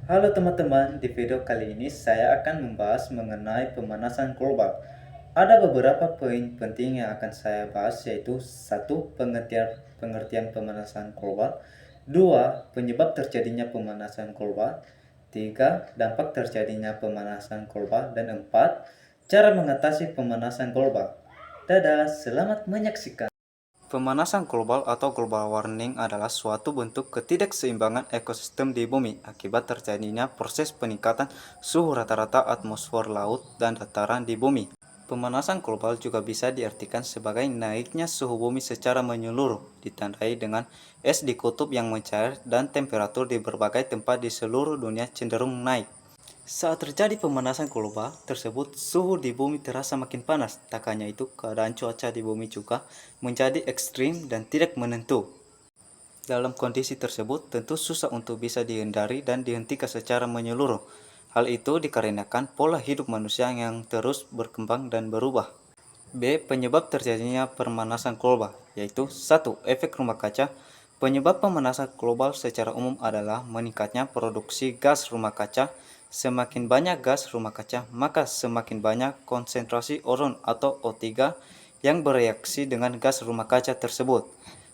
Halo teman-teman, di video kali ini saya akan membahas mengenai pemanasan global. Ada beberapa poin penting yang akan saya bahas, yaitu satu, pengertian pemanasan global, dua, penyebab terjadinya pemanasan global, tiga, dampak terjadinya pemanasan global, dan empat, cara mengatasi pemanasan global. Dadah, selamat menyaksikan. Pemanasan global atau global warming adalah suatu bentuk ketidakseimbangan ekosistem di bumi akibat terjadinya proses peningkatan suhu rata-rata atmosfer laut dan dataran di bumi. Pemanasan global juga bisa diartikan sebagai naiknya suhu bumi secara menyeluruh, ditandai dengan es di kutub yang mencair dan temperatur di berbagai tempat di seluruh dunia cenderung naik. Saat terjadi pemanasan global tersebut, suhu di bumi terasa makin panas. Tak hanya itu, keadaan cuaca di bumi juga menjadi ekstrim dan tidak menentu. Dalam kondisi tersebut, tentu susah untuk bisa dihindari dan dihentikan secara menyeluruh. Hal itu dikarenakan pola hidup manusia yang terus berkembang dan berubah. B. Penyebab terjadinya pemanasan global, yaitu satu, efek rumah kaca. Penyebab pemanasan global secara umum adalah meningkatnya produksi gas rumah kaca. Semakin banyak gas rumah kaca, maka semakin banyak konsentrasi ozon atau O3 yang bereaksi dengan gas rumah kaca tersebut.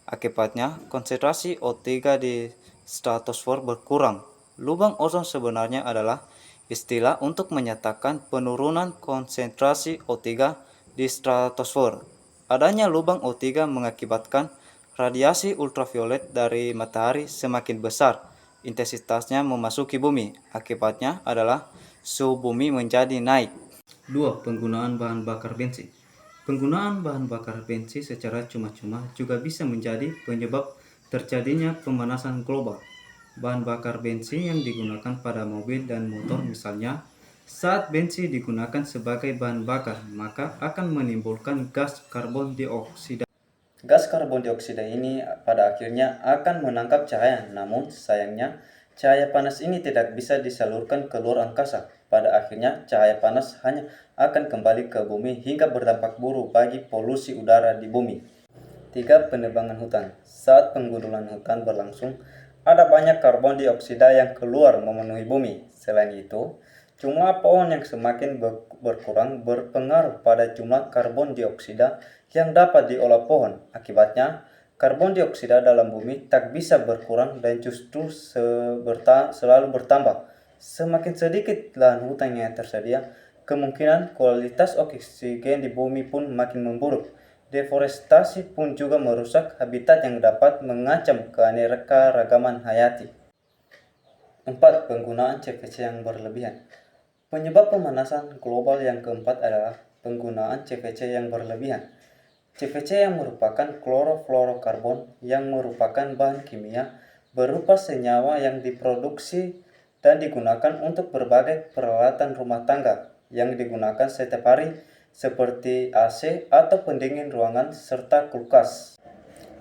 Akibatnya, konsentrasi O3 di stratosfer berkurang. Lubang ozon sebenarnya adalah istilah untuk menyatakan penurunan konsentrasi O3 di stratosfer. Adanya lubang O3 mengakibatkan radiasi ultraviolet dari matahari semakin besar. Intensitasnya memasuki bumi. Akibatnya adalah suhu bumi menjadi naik. 2. Penggunaan bahan bakar bensin. Penggunaan bahan bakar bensin secara cuma-cuma juga bisa menjadi penyebab terjadinya pemanasan global. Bahan bakar bensin yang digunakan pada mobil dan motor misalnya, saat bensin digunakan sebagai bahan bakar, maka akan menimbulkan gas karbon dioksida. Gas karbon dioksida ini pada akhirnya akan menangkap cahaya, namun sayangnya cahaya panas ini tidak bisa disalurkan ke luar angkasa. Pada akhirnya cahaya panas hanya akan kembali ke bumi hingga berdampak buruk bagi polusi udara di bumi. 3. Penebangan hutan. Saat penggundulan hutan berlangsung, ada banyak karbon dioksida yang keluar memenuhi bumi. Selain itu, jumlah pohon yang semakin berkurang berpengaruh pada jumlah karbon dioksida yang dapat diolah pohon. Akibatnya, karbon dioksida dalam bumi tak bisa berkurang dan justru selalu bertambah. Semakin sedikit lahan hutan yang tersedia, kemungkinan kualitas oksigen di bumi pun makin memburuk. Deforestasi pun juga merusak habitat yang dapat mengancam keanekaragaman hayati. 4. Penggunaan CFC yang berlebihan. Penyebab pemanasan global yang keempat adalah penggunaan CFC yang berlebihan. CFC yang merupakan klorofluorokarbon yang merupakan bahan kimia berupa senyawa yang diproduksi dan digunakan untuk berbagai peralatan rumah tangga yang digunakan setiap hari seperti AC atau pendingin ruangan serta kulkas.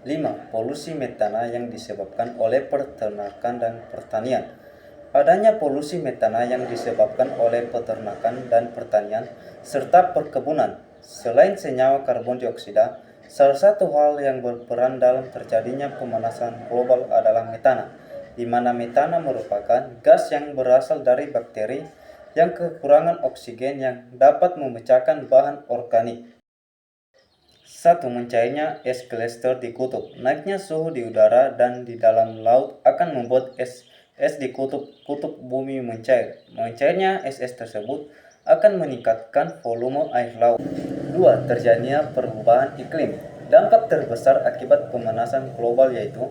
5. Polusi metana yang disebabkan oleh peternakan dan pertanian. Adanya polusi metana yang disebabkan oleh peternakan dan pertanian serta perkebunan. Selain senyawa karbon dioksida, salah satu hal yang berperan dalam terjadinya pemanasan global adalah metana, di mana metana merupakan gas yang berasal dari bakteri yang kekurangan oksigen yang dapat memecahkan bahan organik. 1. Mencairnya es glacier di kutub. Naiknya suhu di udara dan di dalam laut akan membuat es di kutub bumi mencair. Mencairnya es tersebut akan meningkatkan volume air laut. 2. Terjadinya perubahan iklim. Dampak terbesar akibat pemanasan global yaitu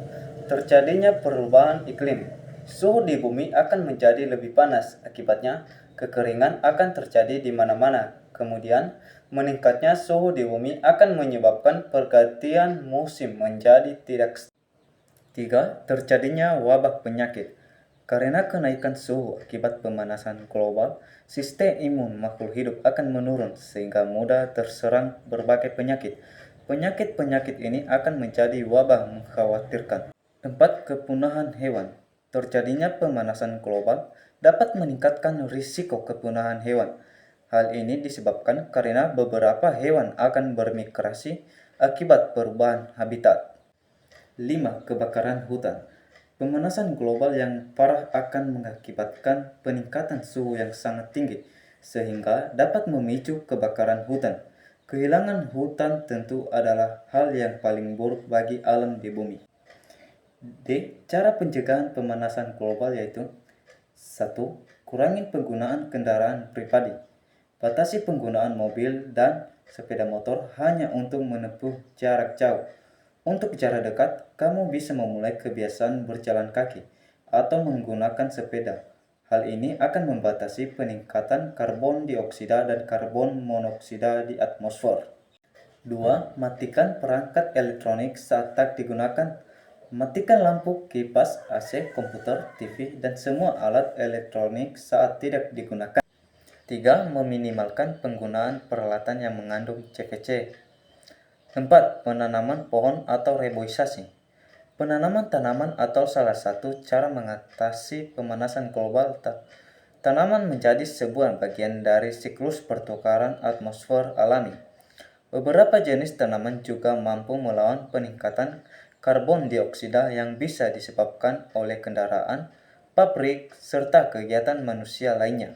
terjadinya perubahan iklim. Suhu di bumi akan menjadi lebih panas. Akibatnya, kekeringan akan terjadi di mana-mana. Kemudian, meningkatnya suhu di bumi akan menyebabkan pergantian musim menjadi tidak stabil. 3. Terjadinya wabah penyakit. Karena kenaikan suhu akibat pemanasan global, sistem imun makhluk hidup akan menurun sehingga mudah terserang berbagai penyakit. Penyakit-penyakit ini akan menjadi wabah mengkhawatirkan. 4. Kepunahan hewan. Terjadinya pemanasan global dapat meningkatkan risiko kepunahan hewan. Hal ini disebabkan karena beberapa hewan akan bermigrasi akibat perubahan habitat. 5. Kebakaran hutan. Pemanasan global yang parah akan mengakibatkan peningkatan suhu yang sangat tinggi, sehingga dapat memicu kebakaran hutan. Kehilangan hutan tentu adalah hal yang paling buruk bagi alam di bumi. D. Cara pencegahan pemanasan global yaitu 1. Kurangi penggunaan kendaraan pribadi. Batasi penggunaan mobil dan sepeda motor hanya untuk menempuh jarak jauh. Untuk jarak dekat, kamu bisa memulai kebiasaan berjalan kaki atau menggunakan sepeda. Hal ini akan membatasi peningkatan karbon dioksida dan karbon monoksida di atmosfer. 2. Matikan perangkat elektronik saat tak digunakan. Matikan lampu, kipas, AC, komputer, TV, dan semua alat elektronik saat tidak digunakan. 3. Meminimalkan penggunaan peralatan yang mengandung CFC. 4. Penanaman pohon atau reboisasi. Penanaman tanaman atau salah satu cara mengatasi pemanasan global. Tanaman menjadi sebuah bagian dari siklus pertukaran atmosfer alami. Beberapa jenis tanaman juga mampu melawan peningkatan karbon dioksida yang bisa disebabkan oleh kendaraan, pabrik, serta kegiatan manusia lainnya.